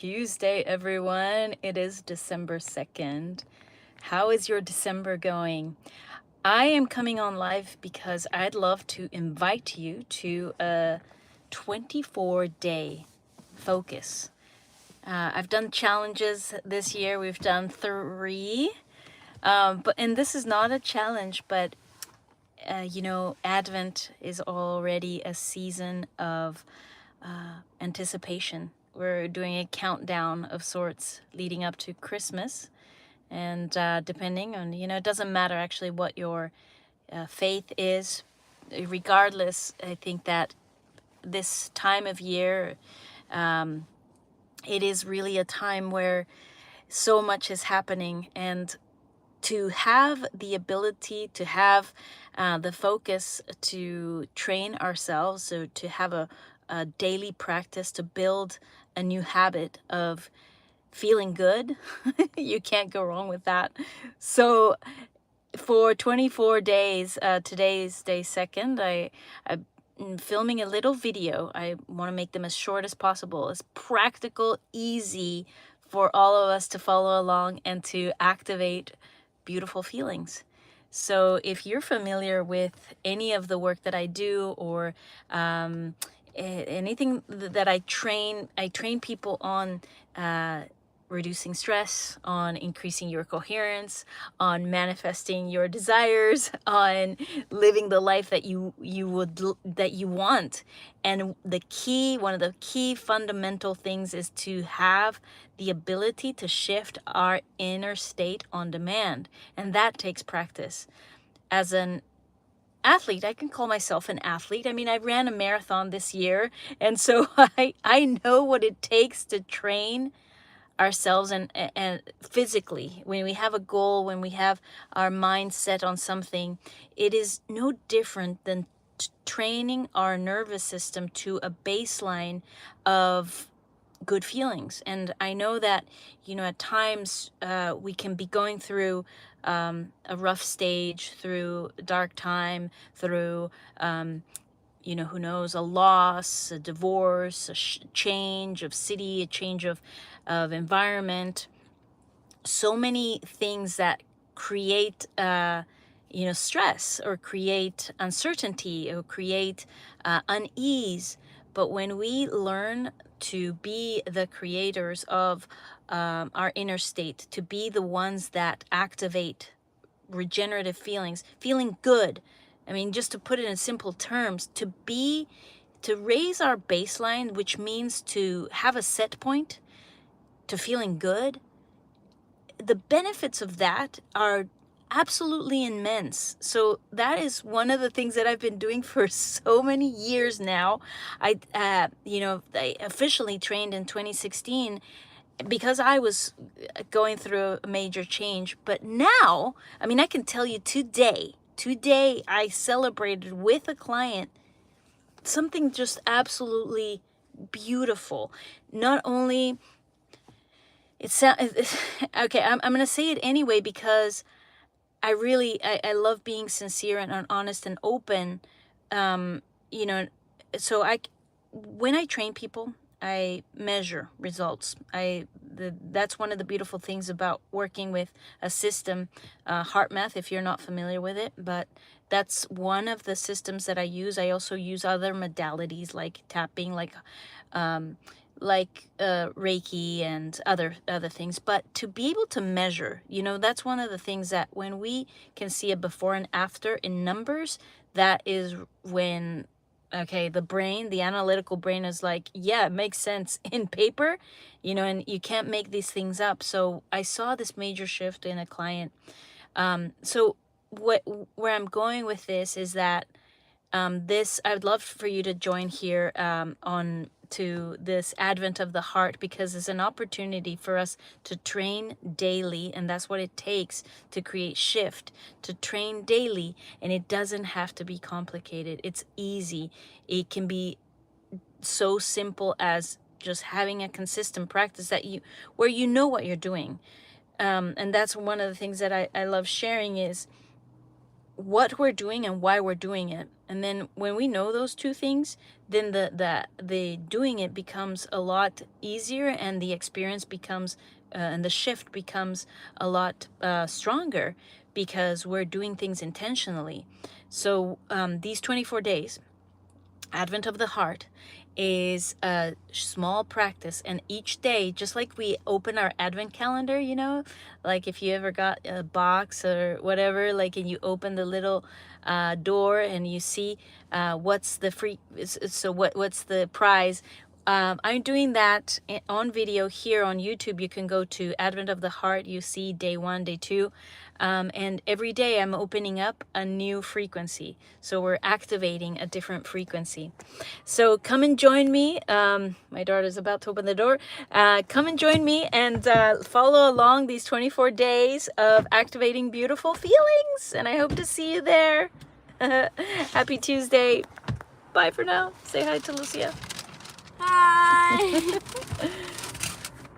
Tuesday, everyone. It is December 2nd. How is your December going? I am coming on live because I'd love to invite you to a 24-day focus. I've done challenges this year. We've done 3. And this is not a challenge, but Advent is already a season of anticipation. We're doing a countdown of sorts leading up to Christmas. And depending on, it doesn't matter actually what your faith is. Regardless, I think that this time of year, it is really a time where so much is happening. And to have the ability to have the focus to train ourselves, so to have a daily practice to build a new habit of feeling good, you can't go wrong with that. So for 24 days, today's day 2nd, I'm filming a little video. I want to make them as short as possible, as practical, easy for all of us to follow along and to activate beautiful feelings. So if you're familiar with any of the work that I do, or anything that I train people on reducing stress, on increasing your coherence, on manifesting your desires, on living the life that you want. And one of the key fundamental things is to have the ability to shift our inner state on demand. And that takes practice. As an athlete, I can call myself an athlete. I mean, I ran a marathon this year, and so I know what it takes to train ourselves and physically. When we have a goal, when we have our mind set on something, it is no different than training our nervous system to a baseline of good feelings. And I know that, at times we can be going through a rough stage, through a dark time, through who knows, a loss, a divorce, a change of city, a change of environment. So many things that create stress, or create uncertainty, or create unease. But when we learn to be the creators of our inner state, to be the ones that activate regenerative feelings, feeling good. I mean, just to put it in simple terms, to raise our baseline, which means to have a set point to feeling good. The benefits of that are absolutely immense. So that is one of the things that I've been doing for so many years now. I officially trained in 2016 because I was going through a major change. But now, I mean, I can tell you today I celebrated with a client something just absolutely beautiful. Not only okay, I'm going to say it anyway, because I love being sincere and honest and open. You know, so when I train people, I measure results. That's one of the beautiful things about working with a system, heart math, if you're not familiar with it, but that's one of the systems that I use. I also use other modalities like tapping, Reiki and other things. But to be able to measure, that's one of the things that when we can see a before and after in numbers, that is when, okay, the analytical brain is like, yeah, it makes sense in paper, and you can't make these things up. So I saw this major shift in a client. So where I'm going with this is that I would love for you to join here on to this Advent of the Heart, because it's an opportunity for us to train daily, and that's what it takes to create shift, to train daily. And it doesn't have to be complicated. It's easy. It can be so simple as just having a consistent practice where you know what you're doing. And that's one of the things that I love sharing is, what we're doing and why we're doing it. And then when we know those two things, then the doing it becomes a lot easier, and the experience becomes and the shift becomes a lot stronger, because we're doing things intentionally. So these 24 days, Advent of the Heart, is a small practice, and each day, just like we open our Advent calendar, you know, like if you ever got a box or whatever, like, and you open the little door and you see what's the free, so what's the prize. I'm doing that on video here on YouTube. You can go to Advent of the Heart. You see day 1, day 2. And every day I'm opening up a new frequency. So we're activating a different frequency. So come and join me. My daughter's about to open the door. Come and join me and follow along these 24 days of activating beautiful feelings. And I hope to see you there. Happy Tuesday. Bye for now. Say hi to Lucia. Hi.